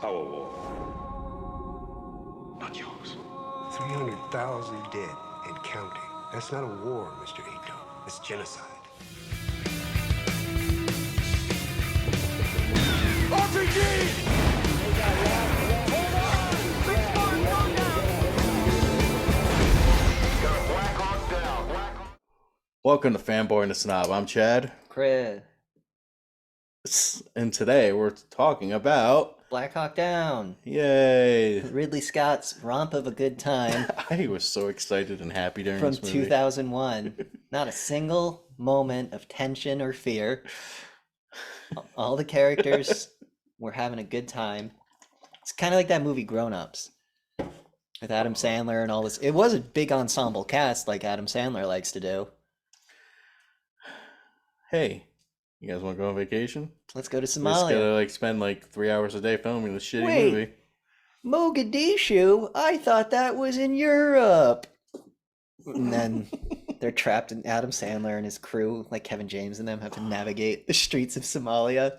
our war, not yours. 300,000 dead and counting. That's not a war, Mr. Ito. It's genocide. Welcome to Fanboy and the Snob. I'm Chad, Chris. and today we're talking about Black Hawk Down. yay! Ridley Scott's romp of a good time I was so excited and happy during from this movie. 2001. Not a single moment of tension or fear. All the characters were having a good time. It's kind of like that movie Grown Ups with Adam Sandler and all this. It was a big ensemble cast like Adam Sandler likes to do. Hey, you guys want to go on vacation? Let's go to We just Somalia. gotta spend 3 hours a day filming this shitty Wait. movie. Mogadishu? I thought that was in Europe. And then they're trapped in Adam Sandler and his crew, like Kevin James and them, have to navigate the streets of Somalia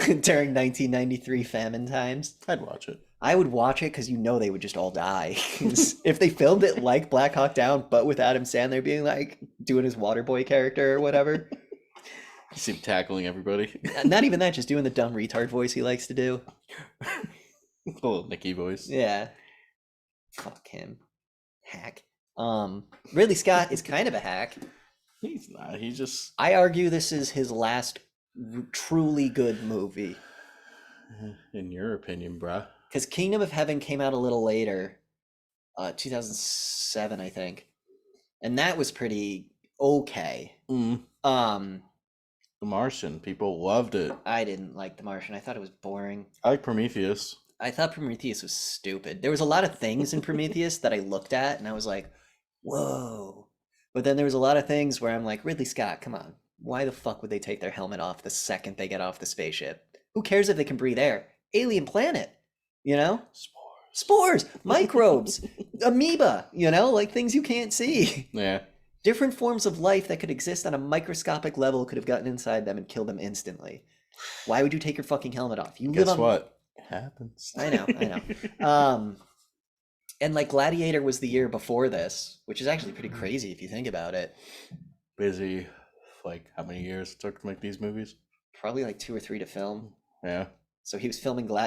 during 1993 famine times. I'd watch it. I would watch it because they would just all die. If they filmed it like Black Hawk Down, but with Adam Sandler being doing his Waterboy character or whatever. You see him tackling everybody. Not even that, just doing the dumb retard voice he likes to do. Little Nicky voice. Yeah. Fuck him. Hack. Ridley Scott is kind of a hack. He's not. He's just I argue this is his last truly good movie. in your opinion, bruh. Because Kingdom of Heaven came out a little later, 2007, I think, and that was pretty okay. The Martian. People loved it. I didn't like The Martian. I thought it was boring. I like Prometheus. I thought Prometheus was stupid. There was a lot of things in Prometheus that I looked at and I was like, whoa. But then there was a lot of things where I'm like, Ridley Scott, come on. Why the fuck would they take their helmet off the second they get off the spaceship? Who cares if they can breathe air? Alien planet, you know? Spores, microbes, amoeba, things you can't see. Yeah. Different forms of life that could exist on a microscopic level could have gotten inside them and killed them instantly. Why would you take your fucking helmet off? You Guess live on... what? It happens. I know. And Gladiator was the year before this, which is actually pretty crazy if you think about it. Busy. How many years it took to make these movies? Probably 2 or 3 to film. Yeah. So he was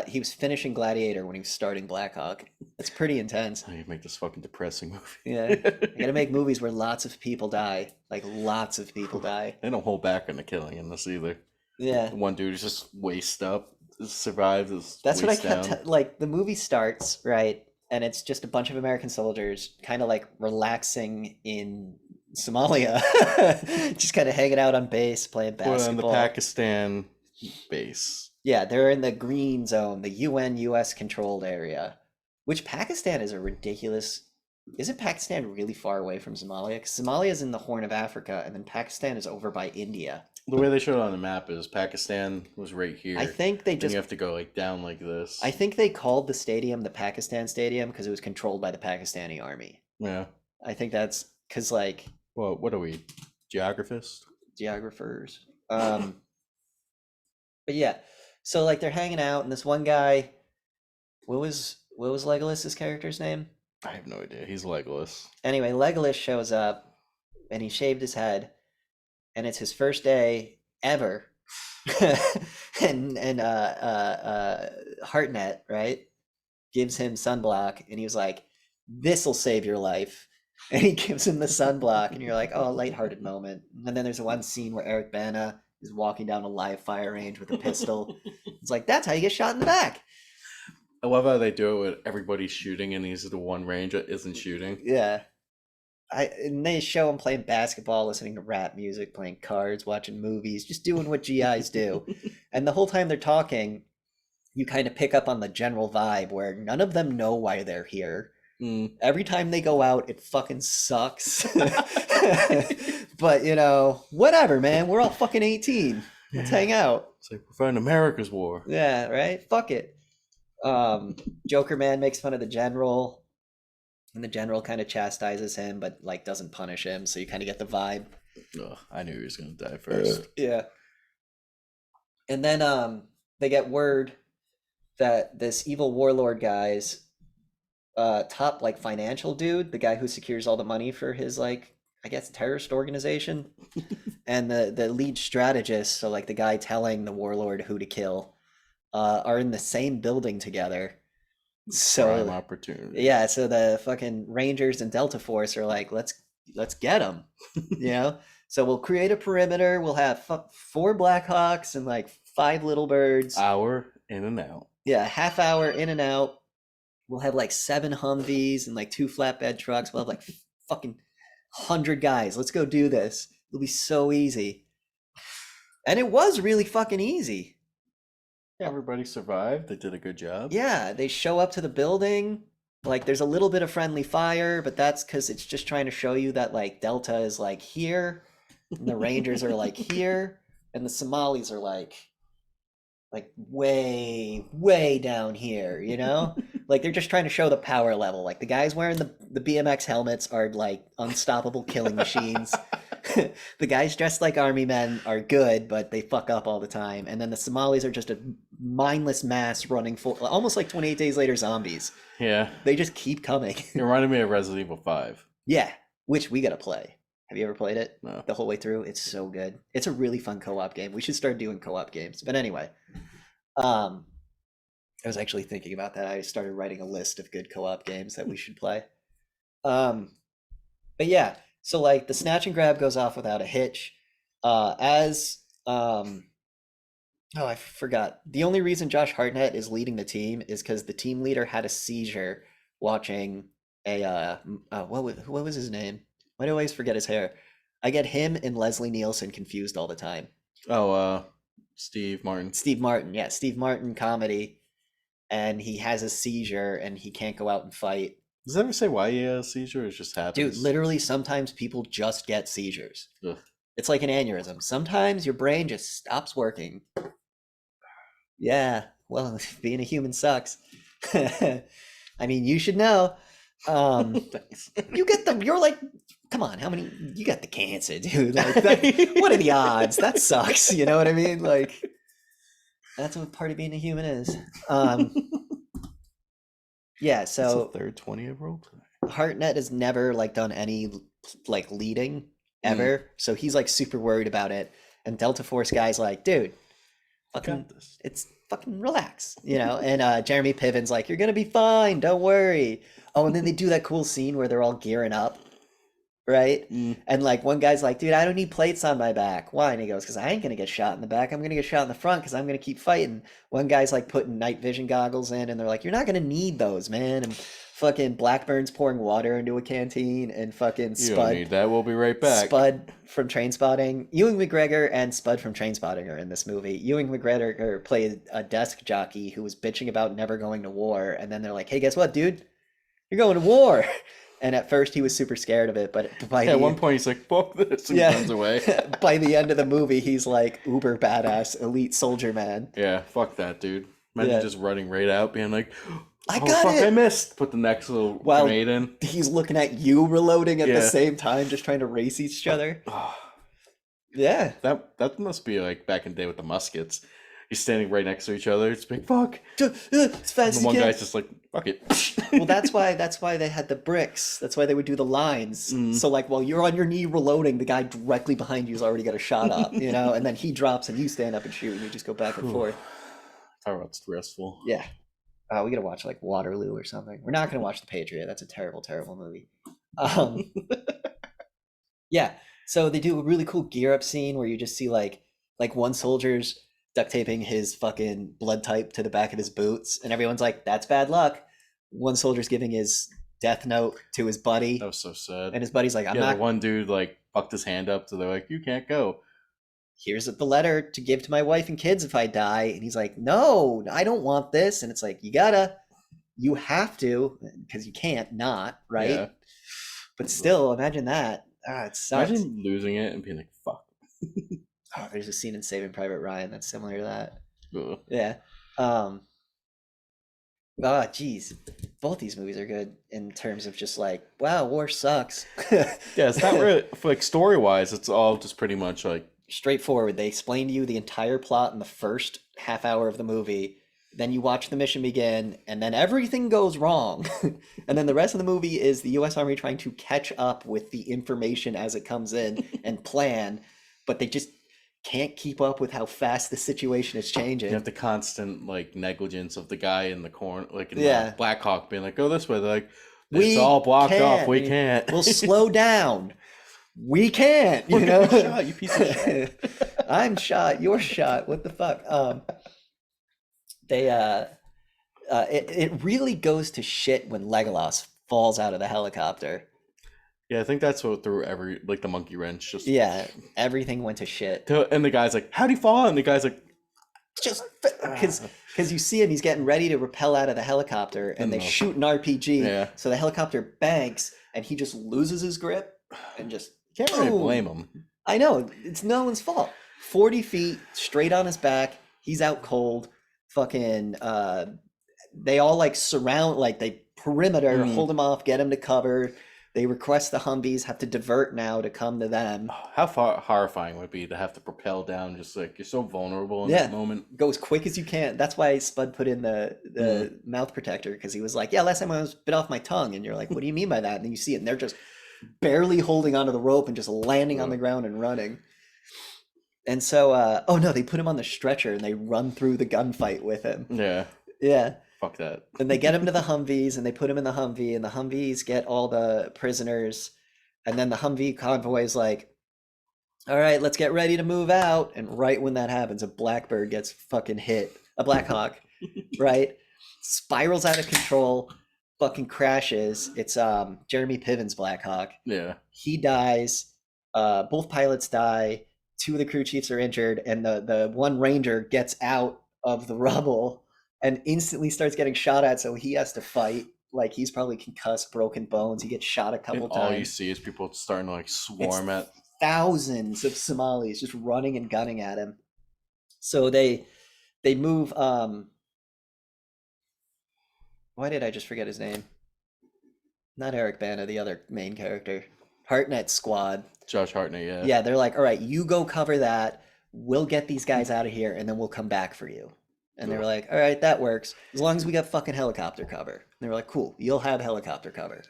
he was finishing Gladiator when he was starting Black Hawk. That's pretty intense. Oh, you make this fucking depressing movie. Yeah. You gotta make movies where lots of people die. Lots of people die. They don't hold back on the killing in this either. Yeah. One dude is just waist up, survives. That's what I waist kept down. the movie starts, right? And it's just a bunch of American soldiers kind of relaxing in Somalia. Just kind of hanging out on base, playing Well, basketball. on the Pakistan base. Yeah, they're in the green zone, the UN US controlled area, which Pakistan is a ridiculous. Isn't Pakistan really far away from Somalia? Because Somalia is in the Horn of Africa, and then Pakistan is over by India. The way they showed it on the map is Pakistan was right here. I think they Then just. you have to go down like this. I think they called the stadium the Pakistan Stadium because it was controlled by the Pakistani army. Yeah. I think that's because Well, what are we? Geographists? geographers. But yeah, so they're hanging out, and this one guy, what was Legolas's character's name? I have no idea. He's Legolas. Anyway, Legolas shows up, and he shaved his head, and it's his first day ever. and Hartnett, right, gives him sunblock, and he was like, "This'll save your life." And he gives him the sunblock, and you're like, "Oh, lighthearted moment." And then there's one scene where Eric Bana is walking down a live fire range with a pistol. It's like, that's how you get shot in the back. I love how they do it with everybody shooting, and he's the one range that isn't shooting. Yeah. And they show him playing basketball, listening to rap music, playing cards, watching movies, just doing what GIs do. And the whole time they're talking, you kind of pick up on the general vibe where none of them know why they're here. Every time they go out, it fucking sucks. But, whatever, man. We're all fucking 18. Let's hang out. It's like we're fighting America's war. Yeah, right? Fuck it. Joker Man makes fun of the general. And the general kind of chastises him, but doesn't punish him. So you kind of get the vibe. Ugh, I knew he was going to die first. Yeah. And then they get word that this evil warlord guy's top like financial dude, the guy who secures all the money for his like I guess terrorist organization, and the lead strategist, so like the guy telling the warlord who to kill, are in the same building together. Prime So opportunity. yeah, so the fucking Rangers and Delta Force are like, let's get them, you know. So we'll create a perimeter. We'll have 4 Blackhawks and like 5 little birds. Hour in and out. Yeah, half hour in and out. We'll have like 7 Humvees and like 2 flatbed trucks. We'll have like fucking 100 guys. Let's go do this. It'll be so easy. And it was really fucking easy. Everybody survived. They did a good job. Yeah, they show up to the building. Like there's a little bit of friendly fire, but that's because it's just trying to show you that like Delta is like here, and the Rangers are like here, and the Somalis are like way down here, you know? Like they're just trying to show the power level. Like the guys wearing the BMX helmets are like unstoppable killing machines. The guys dressed like army men are good, but they fuck up all the time. And then the Somalis are just a mindless mass running for almost like 28 Days Later zombies. Yeah. They just keep coming. It reminded me of Resident Evil 5. Yeah, which we gotta play. Have you ever played it? No. The whole way through? It's so good. It's a really fun co-op game. We should start doing co-op games. But anyway, I was actually thinking about that. I started writing a list of good co-op games that we should play. But yeah, so like the snatch and grab goes off without a hitch. Oh, I forgot. The only reason Josh Hartnett is leading the team is because the team leader had a seizure watching a what was his name? Why do I always forget his hair? I get him and Leslie Nielsen confused all the time. Oh, Steve Martin. Steve Martin, yeah, Steve Martin comedy, and he has a seizure and he can't go out and fight. Does it ever say why he has a seizure? It just happens. Dude, literally sometimes people just get seizures. Ugh. It's like an aneurysm. Sometimes your brain just stops working. Yeah, well, being a human sucks. I mean, you should know. Thanks. You get them. You're like, come on, how many? You got the cancer, dude. Like, what are the odds? That sucks. You know what I mean? Like, that's what part of being a human is. Yeah. It's So the third 20-year-old. Hartnett has never like done any like leading ever, so he's like super worried about it. And Delta Force guy's like, dude, fucking, Got this. it's fucking relax, you know. And Jeremy Piven's like, you're gonna be fine, don't worry. Oh, and then they do that cool scene where they're all gearing up, right? And like one guy's like, dude, I don't need plates on my back. Why? And he goes, because I ain't gonna get shot in the back. I'm gonna get shot in the front because I'm gonna keep fighting. One guy's like putting night vision goggles in, and they're like, you're not gonna need those, man. And fucking Blackburn's pouring water into a canteen, and fucking You don't need Spud. that. We'll be right back. Spud from Trainspotting, Ewan McGregor and Spud from Trainspotting are in this movie. Ewan McGregor played a desk jockey who was bitching about never going to war, and then they're like, "Hey, guess what, dude? You're going to war." And at first he was super scared of it, but by At one point, he's like, "Fuck this," and Yeah. runs away. by the end of the movie, he's like uber badass, elite soldier man. Yeah, fuck that, dude. Imagine Yeah. just running right out, being like, I "Oh got fuck, it." I missed." Put the next little Well, grenade in. He's looking at you reloading at the Yeah. same time, just trying to race each other. Yeah. That must be like back in the day with the muskets. He's standing right next to each other. It's big fuck. As fast And as the you one can. guy's just like, fuck it. Well, that's why they had the bricks. That's why they would do the lines. So like while you're on your knee reloading, the guy directly behind you's already got a shot up, you know, and then he drops and you stand up and shoot and you just go back and forth. Talk about stressful. Yeah. We gotta watch like Waterloo or something. We're not gonna watch The Patriot. That's a terrible, terrible movie. Yeah. So they do a really cool gear up scene where you just see like one soldier's duct taping his fucking blood type to the back of his boots, and everyone's like, "That's bad luck." One soldier's giving his death note to his buddy, That was so sad. and his buddy's like, "I'm yeah, not. the one dude like fucked his hand up, so they're like, "You can't go." Here's the letter to give to my wife and kids if I die." And he's like, "No, I don't want this." And it's like, you have to, because you can't not, right? Yeah. But still, imagine that. It sucks. Imagine losing it and being like, "Fuck." Oh, there's a scene in Saving Private Ryan that's similar to that. Ugh. Yeah. Geez. Both these movies are good in terms of just like, wow, war sucks. Yeah, it's not really like story wise. It's all just pretty much like Straightforward. They explain to you the entire plot in the first half hour of the movie. Then you watch the mission begin, and then everything goes wrong. And then the rest of the movie is the US Army trying to catch up with the information as it comes in and plan, but they just can't keep up with how fast the situation is changing. You have the constant like negligence of the guy in the corner, like in Yeah. the Black Hawk, being like, "Go this way." They're like, We it's all blocked off. can't. We can't. We'll slow down. We can't, you We're know. gonna be shot, you piece of shit. I'm shot. You're shot. What the fuck? It really goes to shit when Legolas falls out of the helicopter. Yeah, I think that's what threw every like the monkey wrench. Just Yeah, everything went to shit. And the guy's like, "How'd he fall?" And the guy's like, Just because you see him, he's getting ready to rappel out of the helicopter, and they No. shoot an RPG. Yeah. So the helicopter banks, and he just loses his grip, and just "Can't really boom. blame him." I know, it's no one's fault. 40 feet straight on his back. He's out cold. Fucking, they all like surround, like they perimeter, Mhm. hold him off, get him to cover. They request the Humvees have to divert now to come to them. How far horrifying would it be to have to propel down? Just like you're so vulnerable in Yeah. that moment. Go as quick as you can. That's why Spud put in the mouth protector, because he was like, yeah, last time I was bit off my tongue. And you're like, what do you mean by that? And then you see it, and they're just barely holding onto the rope and just landing on the ground and running. And so, oh no, they put him on the stretcher and they run through the gunfight with him. Yeah, Yeah. fuck that. And they get him to the Humvees, and they put him in the Humvee, and the Humvees get all the prisoners. And then the Humvee convoy is like, all right, let's get ready to move out. And right when that happens, a Blackbird gets fucking hit. A Black Hawk, right? Spirals out of control, fucking crashes. It's Jeremy Piven's Black Hawk. Yeah, He dies. Both pilots die. 2 of the crew chiefs are injured, and the one ranger gets out of the rubble and instantly starts getting shot at, so he has to fight. Like, he's probably concussed, broken bones. He gets shot a couple and all you times. see is people starting to like swarm at. Thousands of Somalis just running and gunning at him. So they move. Why did I just forget his name? Not Eric Bana, the other main character. Hartnett's squad. Josh Hartnett. Yeah. Yeah, they're like, all right, you go cover that. We'll get these guys out of here, and then we'll come back for you. And they were like, all right, that works. As long as we got fucking helicopter cover. And they were like, cool, you'll have helicopter cover.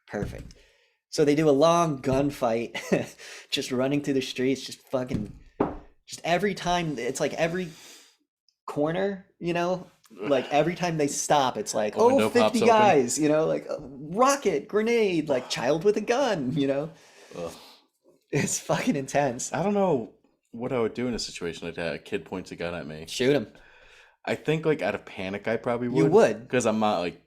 Perfect. So they do a long gunfight, just running through the streets, just every time, it's like every corner, you know? Like every time they stop, it's like, A window oh, pops 50 open. guys, you know, like rocket, grenade, like child with a gun, you know? Ugh. It's fucking intense. I don't know what I would do in a situation like that. A kid points a gun at me. Shoot him. I think like out of panic, I probably would. You would. Because I'm not like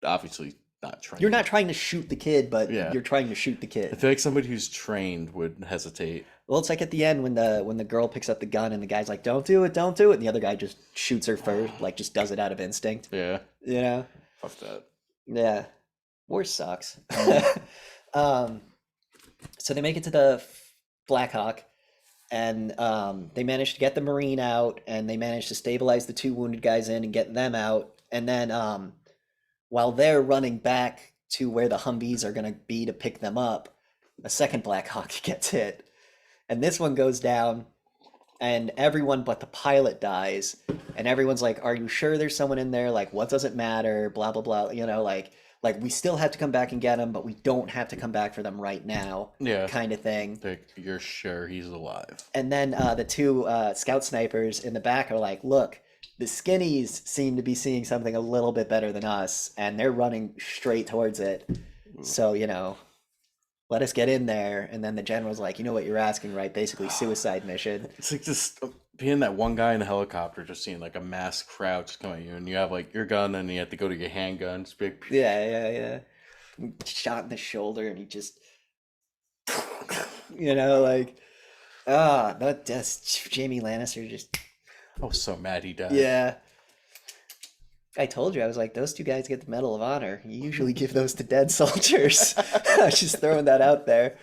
obviously not trained. You're not trying to shoot the kid, but Yeah. you're trying to shoot the I kid. feel like somebody who's trained would hesitate. Well, it's like at the end when the girl picks up the gun and the guy's like, don't do it, and the other guy just shoots her first, like just does it out of instinct, Yeah. you know? Fuck that. Yeah. War sucks. So they make it to the Black Hawk, and they manage to get the Marine out, and they manage to stabilize the 2 wounded guys in and get them out. And then while they're running back to where the Humvees are going to be to pick them up, a second Black Hawk gets hit. And this one goes down, and everyone but the pilot dies. And everyone's like, are you sure there's someone in there? Like, what does it matter? Blah, blah, blah. You know, like we still have to come back and get them, but we don't have to come back for them right now, Yeah. kind of thing. Like, you're sure he's alive. And then the 2 scout snipers in the back are like, look, the skinnies seem to be seeing something a little bit better than us, and they're running straight towards it. So, you know, let us get in there. And then the general's like, you know what you're asking, right? Basically suicide mission. It's like just being that one guy in the helicopter, just seeing like a mass crowd just come at you, and you have like your gun, and you have to go to your handgun. Just be like, Yeah. Shot in the shoulder, and he just, you know, like, that's Jamie Lannister just, I was so mad he died. yeah. I told you, I was like, those 2 guys get the Medal of Honor. You usually give those to dead soldiers. I was just throwing that out there.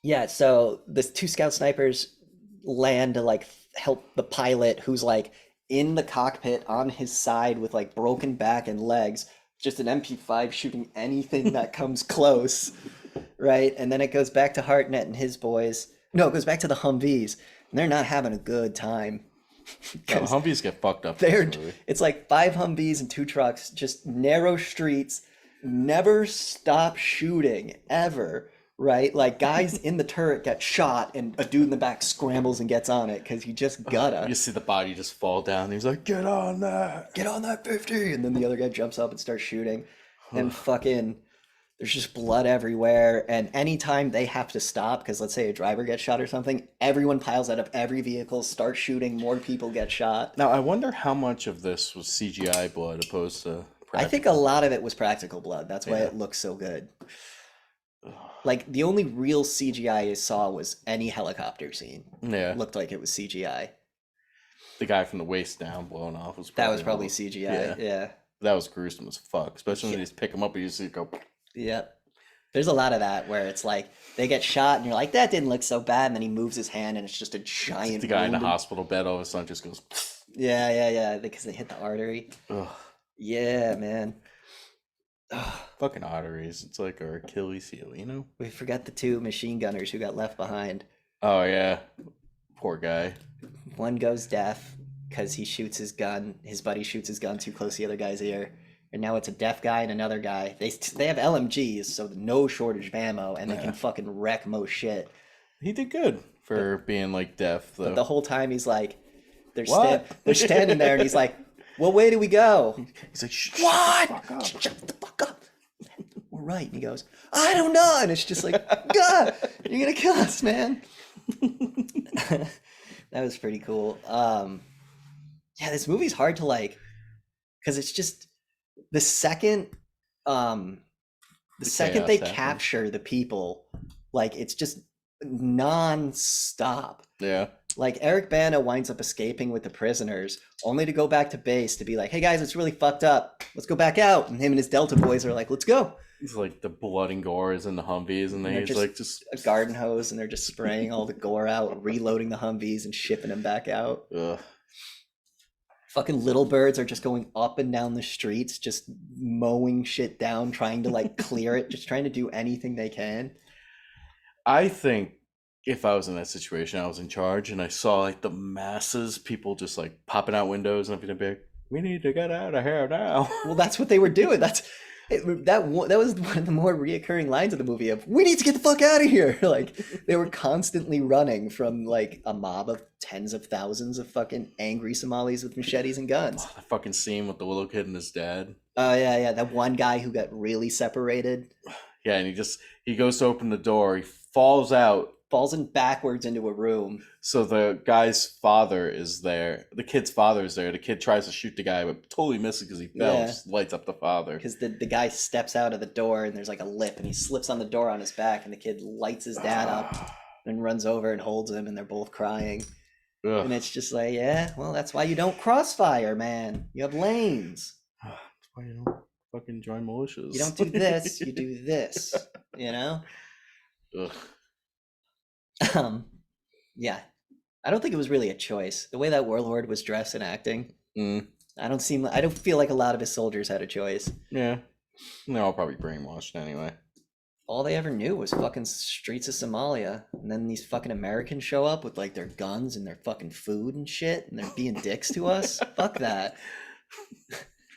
Yeah, so the 2 scout snipers land to like help the pilot, who's like in the cockpit on his side with like broken back and legs, just an MP5 shooting anything that comes close, right? And then it goes back to Hartnett and his boys. No, it goes back to the Humvees, and they're not having a good time. No, 'Cause Humvees get fucked up in they're this movie. it's like 5 Humvees and 2 trucks, just narrow streets, never stop shooting ever, right? Like guys in the turret get shot and a dude in the back scrambles and gets on it because he just gotta You see the body just fall down. And he's like, "Get on that!" get on that 50, and then the other guy jumps up and starts shooting, and fucking there's just blood everywhere. And anytime they have to stop, because let's say a driver gets shot or something, everyone piles out of every vehicle, starts shooting, more people get shot. Now I wonder how much of this was CGI blood opposed to. I think a lot of it was practical blood. That's why Yeah. it looks so good. Like the only real CGI I saw was any helicopter scene. Yeah, Looked like it was CGI. the guy from the waist down blown off was. That was probably all- CGI. Yeah. That was gruesome as fuck. Especially when you just pick him up and you see it go. Yeah. There's a lot of that where it's like they get shot and you're like, that didn't look so bad, and then he moves his hand and it's just a giant The guy in the wound. hospital bed all of a sudden just goes. Yeah, because they hit the artery. Ugh, Yeah, man. Ugh. fucking arteries. It's like our Achilles heel, you know? We forgot the 2 machine gunners who got left behind. Oh yeah, poor guy. One goes deaf because he shoots his gun. His buddy shoots his gun too close to the other guy's ear. And now it's a deaf guy and another guy. They have LMGs, so no shortage of ammo, and they Yeah. can fucking wreck most shit. He did good for being like deaf though. But the whole time he's like, What? they're standing there, and he's like, "What way do we go?" He's like, Shh, What? fuck up." Shut the fuck up. We're right. And he goes, "I don't know." And it's just like, God, you're gonna kill us, man. That was pretty cool. Yeah, this movie's hard to like, because it's just the second chaos they happens. capture the people, like it's just non-stop. Yeah. Like Eric Bana winds up escaping with the prisoners, only to go back to base to be like, "Hey guys, it's really fucked up. Let's go back out." And him and his Delta boys are like, "Let's go." It's like the blood and gore is in the Humvees, and then They're he's just- like, just A garden hose, and they're just spraying all the gore out, reloading the Humvees and shipping them back out. ugh. Fucking little birds are just going up and down the streets, just mowing shit down, trying to like clear it, just trying to do anything they can. I think if I was in that situation, I was in charge, and I saw like the masses, people just like popping out windows and everything big. We need to get out of here now. Well, that's what they were doing. That was one of the more reoccurring lines of the movie of, "We need to get the fuck out of here." Like they were constantly running from like a mob of tens of thousands of fucking angry Somalis with machetes and guns. The fucking scene with the little kid and his dad. Oh yeah, that one guy who got really separated, Yeah, and he goes to open the door, he falls out. falls in backwards into a room. So the guy's father is there. The kid's father is there. The kid tries to shoot the guy, but totally misses because he fell. Yeah. Just lights up the father. Because the guy steps out of the door and there's like a lip and he slips on the door on his back, and the kid lights his dad up and runs over and holds him, and they're both crying. Ugh. And it's just like, yeah, well, that's why you don't crossfire, man. You have lanes. That's why you don't fucking join militias. You don't do this, you do this, you know? Ugh. Yeah. I don't think it was really a choice. The way that warlord was dressed and acting, Mm, I don't feel like a lot of his soldiers had a choice. yeah. They're all probably brainwashed anyway. All they ever knew was fucking streets of Somalia. And then these fucking Americans show up with like their guns and their fucking food and shit, and they're being dicks to us. Fuck that.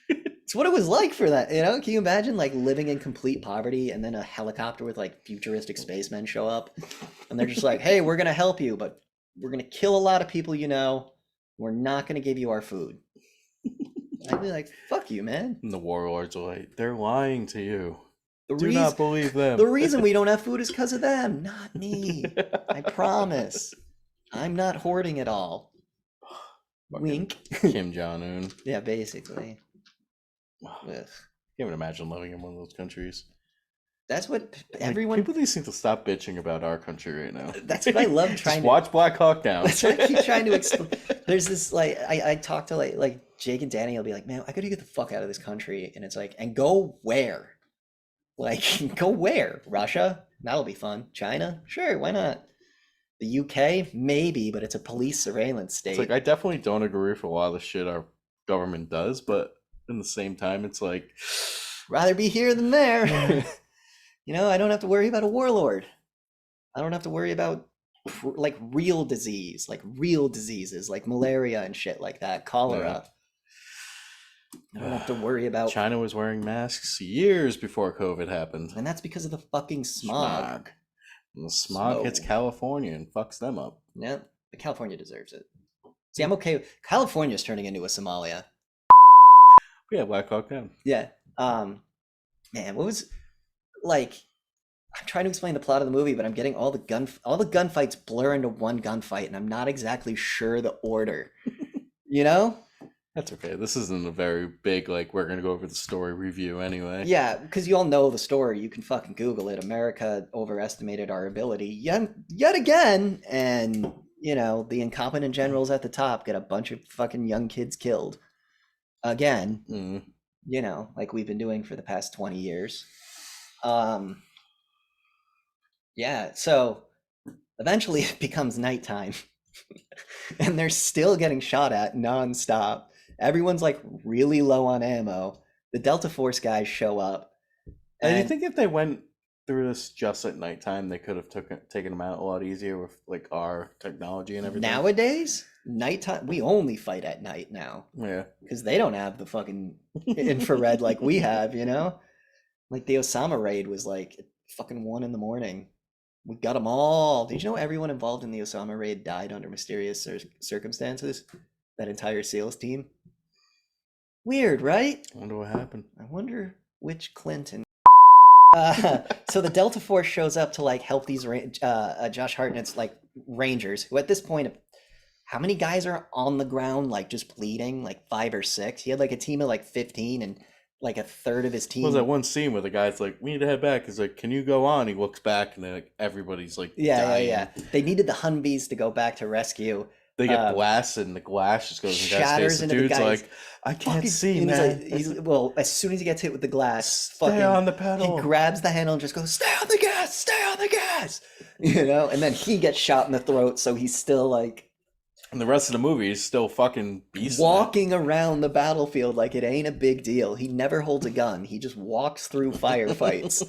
It's what it was like for that, you know? Can you imagine like living in complete poverty and then a helicopter with like futuristic spacemen show up and they're just like, "Hey, we're gonna help you, but we're gonna kill a lot of people, you know. We're not gonna give you our food." I'd be like, "Fuck you, man." And the warlords are like, they're lying to you. The Do reason not believe them. the reason we don't have food is because of them, not me. I promise. I'm not hoarding it all. Fucking Wink. Kim Jong Un. Yeah, basically. Ugh. Can't even imagine living in one of those countries. That's what Like, everyone. people need to stop bitching about our country right now. That's what I love trying Just to. watch Black Hawk Down. That's what I keep trying to explain. There's this like I talk to like Jake and Danny. I'll be like, "Man, I gotta get the fuck out of this country," and it's like, "And go where? Like, go where? Russia? That'll be fun. China? Sure, why not? The UK? Maybe, but it's a police surveillance state." It's like I definitely don't agree with a lot of the shit our government does, but in the same time, it's like Rather be here than there. You know, I don't have to worry about a warlord. I don't have to worry about like real disease, like real diseases, like malaria and shit like that, cholera. I don't have to worry about, China was wearing masks years before COVID happened. and that's because of the fucking smog. And the smog hits Smoke. California and fucks them up. Yeah, but California deserves it. See, I'm okay. California's turning into a Somalia. Yeah, Black Hawk Down. Yeah. Man, what was like? I'm trying to explain the plot of the movie, but I'm getting all the gunfights blur into one gunfight, and I'm not exactly sure the order. You know? That's okay. This isn't a very big, like, we're going to go over the story review anyway. Yeah, because you all know the story. You can fucking Google it. America overestimated our ability yet again, and you know the incompetent generals at the top get a bunch of fucking young kids killed again. Mm. You know, like we've been doing for the past 20 years. Yeah, so eventually it becomes nighttime and they're still getting shot at nonstop. Everyone's like really low on ammo. The Delta Force guys show up. And you think if they went through this just at nighttime, they could have taken them out a lot easier with like our technology and everything? Nowadays, nighttime, we only fight at night now Yeah. because they don't have the fucking infrared like we have, you know? Like the Osama raid was like fucking 1 a.m. We got them all. Did you know everyone involved in the Osama raid died under mysterious circumstances? That entire SEALs team? Weird, right? I wonder what happened. I wonder which Clinton. So the Delta Force shows up to like help these Josh Hartnett's like Rangers, who at this point, how many guys are on the ground like just bleeding? Like 5 or 6. He had like a team of like 15 and like a third of his team. What was that one scene where the guy's like, "We need to head back"? He's like, "Can you go on?" He looks back and then like, everybody's like, dying. Yeah. They needed the Humvees to go back to rescue. They get blasted and the glass just goes in the guy's shatters face. The into the dude's guy's like, "I can't see, and man." well, as soon as he gets hit with the glass, Stay on the pedal. he grabs the handle and just goes, "Stay on the gas, stay on the gas," you know. And then he gets shot in the throat, so he's still like, and the rest of the movie is still fucking beast. walking around the battlefield like it ain't a big deal. He never holds a gun. He just walks through firefights,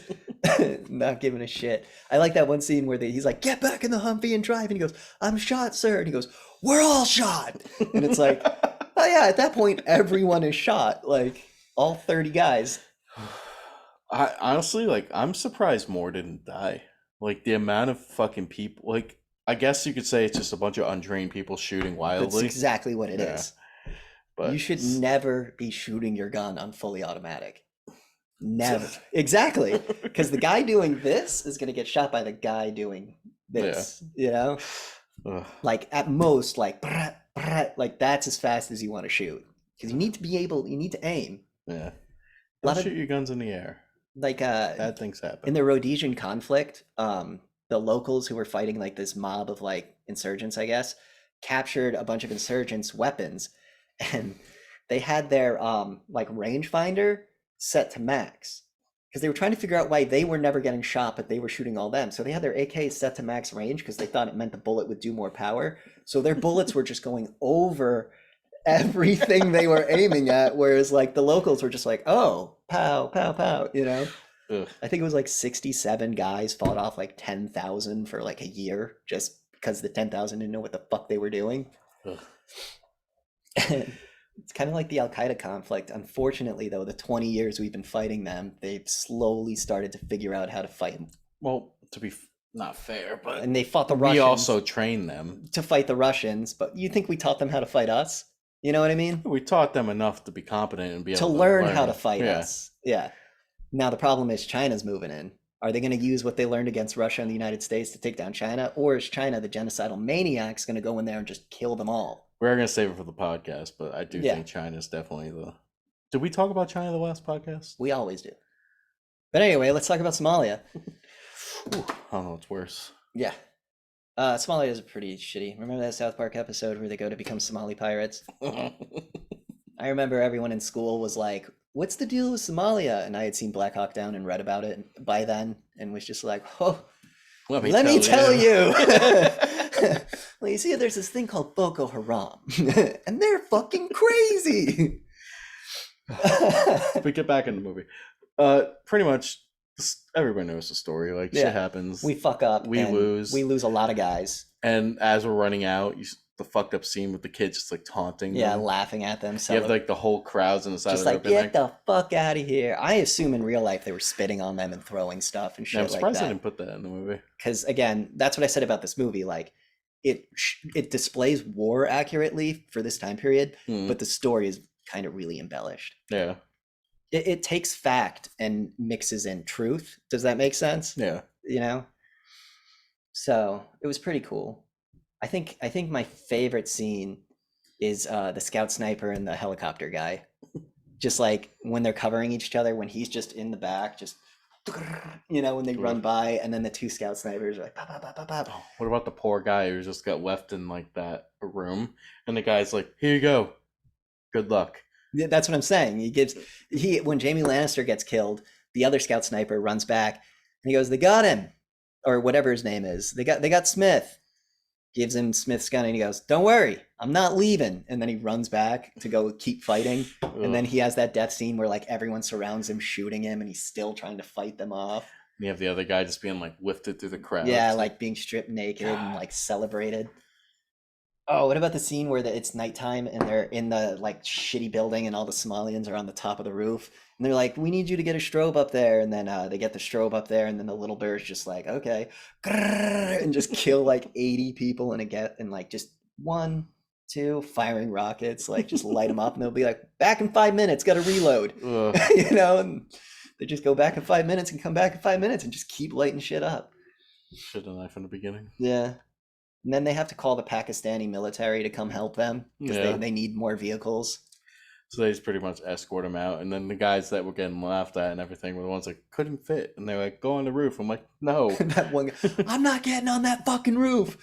not giving a shit. I like that one scene where he's like, "Get back in the Humvee and drive," and he goes, "I'm shot, sir," and he goes, "We're all shot," and it's like, oh yeah, at that point everyone is shot, like all 30 guys. I honestly, like, I'm surprised more didn't die. Like the amount of fucking people. Like, I guess you could say it's just a bunch of untrained people shooting That's wildly. exactly what it Yeah. is. But You should never be shooting your gun on fully automatic. Never. Exactly. Because the guy doing this is going to get shot by the guy doing this. You know? Ugh. Like at most, like, like that's as fast as you want to shoot. Because you need to be able, you need to aim. Yeah. A lot Don't of- shoot your guns in the air. Like, Bad things happen. in the Rhodesian conflict, the locals who were fighting like this mob of like insurgents, I guess, captured a bunch of insurgents' weapons, and they had their like rangefinder set to max because they were trying to figure out why they were never getting shot, but they were shooting all them. So they had their AKs set to max range because they thought it meant the bullet would do more power. So their bullets were just going over everything they were aiming at, whereas like the locals were just like, "Oh, pow, pow, pow," you know. Ugh. I think it was like 67 guys fought off like 10,000 for like a year just because the 10,000 didn't know what the fuck they were doing. Ugh. It's kind of like the Al Qaeda conflict. Unfortunately, though, the 20 years we've been fighting them, they've slowly started to figure out how to fight. Well, to be not fair, but And they fought the we Russians also train them. to fight the Russians, but you think we taught them how to fight us? You know what I mean? We taught them enough to be competent and be able To to learn how to fight Yeah. us. Yeah. Now the problem is China's moving in. Are they going to use what they learned against Russia and the United States to take down China? Or is China, the genocidal maniacs, going to go in there and just kill them all? We're gonna save it for the podcast, but I do Yeah. think China's definitely the. Did we talk about China the last podcast? We always do. But anyway, let's talk about Somalia. I don't know what's worse. Yeah. Somalia is pretty shitty. Remember that South Park episode where they go to become Somali pirates? I remember everyone in school was like, "What's the deal with Somalia?" And I had seen Black Hawk Down and read about it by then and was just like, "Oh, let me tell you." Well, you see, there's this thing called Boko Haram, and they're fucking crazy. We get back in the movie. Pretty much, Everybody knows the story. Like Yeah. shit happens. We fuck up. We and lose. We lose a lot of guys. And as we're running out, the fucked up scene with the kids just like taunting Yeah, them. laughing at them. You have like the whole crowds on the side just of the like, road being get the fuck out of here. I assume in real life they were spitting on them and throwing stuff and shit I'm like surprised they that. didn't put that in the movie. Because again, that's what I said about this movie. Like, it displays war accurately for this time period, Hmm. but the story is kind of really embellished. Yeah. It takes fact and mixes in truth. Does that make sense? Yeah. You know? So it was pretty cool. I think my favorite scene is the scout sniper and the helicopter guy. Just like when they're covering each other, when he's just in the back, just when they run by, and then the two scout snipers are like pop, pop, pop, pop, pop. Oh, what about the poor guy who just got left in like that room, and the guy's like, "Here you go, good luck." Yeah, that's what I'm saying. When Jaime Lannister gets killed, the other scout sniper runs back and he goes, "They got him," or whatever his name is. They got Smith. Gives him Smith's gun and he goes, "Don't worry, I'm not leaving." And then he runs back to go keep fighting. And then he has that death scene where like everyone surrounds him, shooting him, and he's still trying to fight them off. You have the other guy just being like lifted through the crowd. Yeah, like being stripped naked and like celebrated. Oh, what about the scene where it's nighttime and they're in the like shitty building and all the Somalians are on the top of the roof and they're like, "We need you to get a strobe up there," and then they get the strobe up there and then the little bird's just like, "Okay," and just kill like 80 people and like just 1, 2 firing rockets, like just light them up and they'll be like, "Back in 5 minutes, gotta reload." And they just go back in 5 minutes and come back in 5 minutes and just keep lighting shit up. Should have knife in the beginning. Yeah. And then they have to call the Pakistani military to come help them because they need more vehicles. So they just pretty much escort him out. And then the guys that were getting laughed at and everything were the ones that couldn't fit. And they're like, "Go on the roof." I'm like, "No." That one guy, "I'm not getting on that fucking roof."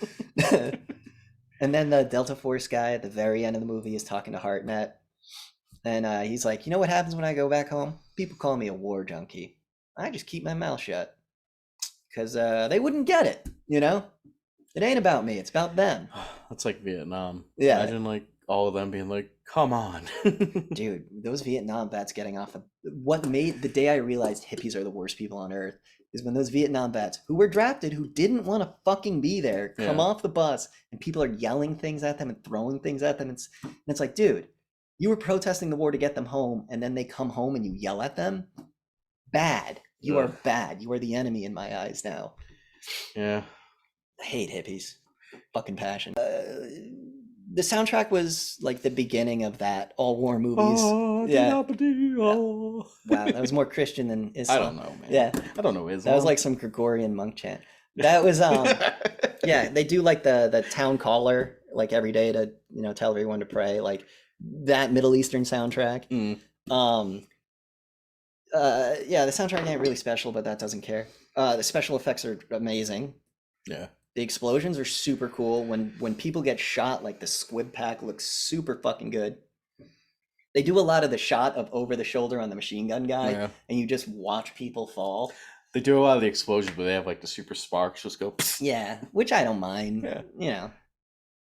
And then the Delta Force guy at the very end of the movie is talking to Hartnett. And he's like, "You know what happens when I go back home? People call me a war junkie. I just keep my mouth shut. Because they wouldn't get it, It ain't about me. It's about them." That's like Vietnam. Yeah. Imagine like all of them being like, "Come on." Dude, those Vietnam vets getting off what made the day I realized hippies are the worst people on earth is when those Vietnam vets who were drafted, who didn't want to fucking be there, come off the bus and people are yelling things at them and throwing things at them. And it's like, dude, you were protesting the war to get them home and then they come home and you yell at them. Bad. You are bad. You are the enemy in my eyes now. Yeah. I hate hippies. Fucking passion. The soundtrack was like the beginning of that all war movies. Wow, that was more Christian than Islam. I don't know, man. Yeah, I don't know Islam. that was like some Gregorian monk chant. That was yeah. They do like the town caller like every day to tell everyone to pray, like that Middle Eastern soundtrack. Yeah, the soundtrack ain't really special, but that doesn't care. The special effects are amazing. Yeah. The explosions are super cool. When people get shot, like the squib pack looks super fucking good. They do a lot of the shot of over the shoulder on the machine gun guy, and you just watch people fall. They do a lot of the explosions, but they have like the super sparks just go. Yeah, which I don't mind. Yeah.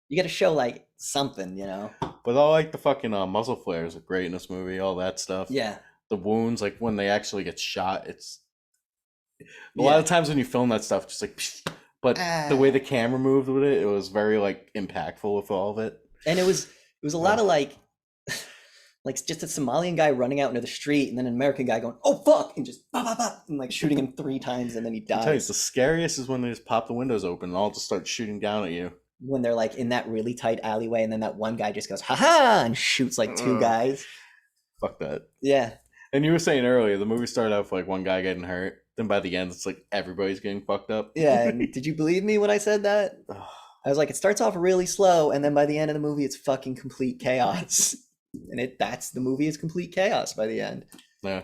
You got to show like something, But all like the fucking muzzle flares are great in this movie. All that stuff. Yeah. The wounds, like when they actually get shot, it's a lot of times when you film that stuff, just like. But the way the camera moved with it, it was very like impactful with all of it. And it was a lot of like just a Somalian guy running out into the street, and then an American guy going, "Oh fuck," and just bop, bop, bop, and like shooting him 3 times, and then he dies. I tell you, the scariest is when they just pop the windows open and all just start shooting down at you. When they're like in that really tight alleyway, and then that one guy just goes, "Ha ha," and shoots like 2 guys. Fuck that. Yeah. And you were saying earlier, the movie started off with like one guy getting hurt. Then by the end, it's like everybody's getting fucked up. Yeah. And did you believe me when I said that? I was like, it starts off really slow, and then by the end of the movie, it's fucking complete chaos. And the movie is complete chaos by the end. Yeah.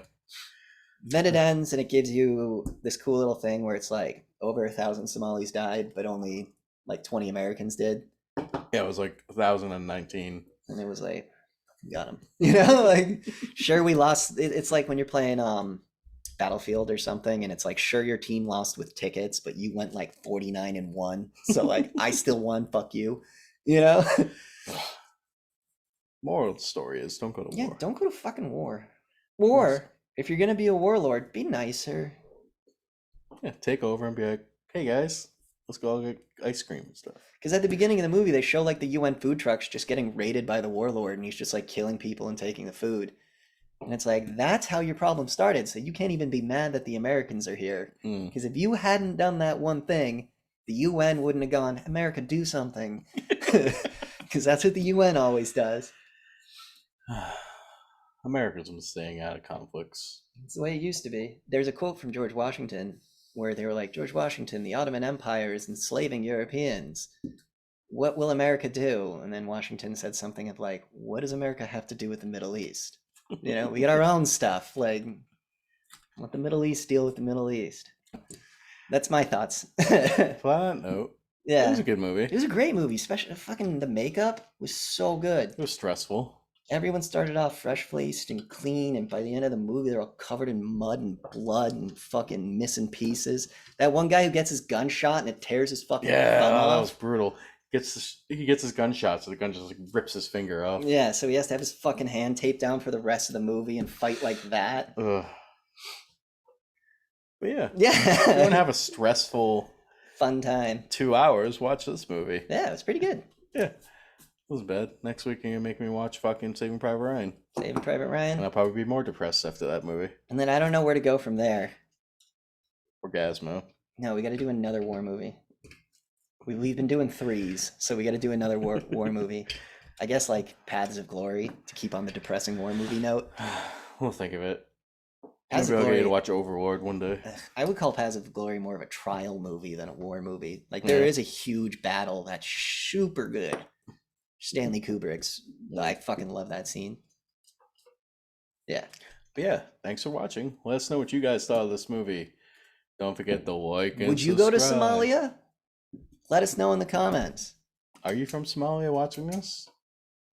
Then it ends, and it gives you this cool little thing where it's like over 1,000 Somalis died, but only like 20 Americans did. Yeah, it was like 1,019. And it was like, got him. Like, sure, we lost. It's like when you're playing Battlefield or something, and it's like, sure, your team lost with tickets, but you went like 49-1. So like, I still won. Fuck you. Moral of the story is don't go to war. Yeah, don't go to fucking war. Or if you're gonna be a warlord, be nicer. Yeah, take over and be like, hey guys, let's go all get ice cream and stuff. Because at the beginning of the movie, they show like the UN food trucks just getting raided by the warlord, and he's just like killing people and taking the food. And it's like, that's how your problem started. So you can't even be mad that the Americans are here. Mm. Because if you hadn't done that one thing, the UN wouldn't have gone, America, do something. Because that's what the UN always does. America's been staying out of conflicts. It's the way it used to be. There's a quote from George Washington where they were like, George Washington, the Ottoman Empire is enslaving Europeans. What will America do? And then Washington said something of like, what does America have to do with the Middle East? You know, we got our own stuff. Like, let the Middle East deal with the Middle East. That's my thoughts. Flat note. Yeah. It was a good movie. It was a great movie, especially fucking the makeup was so good. It was stressful. Everyone started off fresh-faced and clean, and by the end of the movie, they're all covered in mud and blood and fucking missing pieces. That one guy who gets his gun shot and it tears his fucking Yeah, thumb that off. was brutal. He gets his gunshot, so the gun just like rips his finger off. Yeah, so he has to have his fucking hand taped down for the rest of the movie and fight like that. Ugh. But yeah, if you want Yeah. to have a stressful Fun time. 2 hours, watch this movie. Yeah, it was pretty good. Yeah, it was bad. Next week you're gonna make me watch fucking Saving Private Ryan, Saving Private and Ryan. I'll probably be more depressed after that movie. And then I don't know where to go from there. Orgasmo. No, we got to do another war movie. We've been doing threes, so we got to do another war movie. I guess like Paths of Glory to keep on the depressing war movie note. We'll think of it. Paths Maybe of I'll get you to Glory. watch Overlord one day. I would call Paths of Glory more of a trial movie than a war movie. Like there Yeah. is a huge battle that's super good. Stanley Kubrick's. I fucking love that scene. Yeah. But yeah, thanks for watching. Let us know what you guys thought of this movie. Don't forget to like and Would you go to subscribe. Somalia? Let us know in the comments. Are you from Somalia watching this?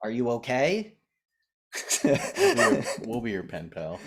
Are you okay? We'll be your pen pal.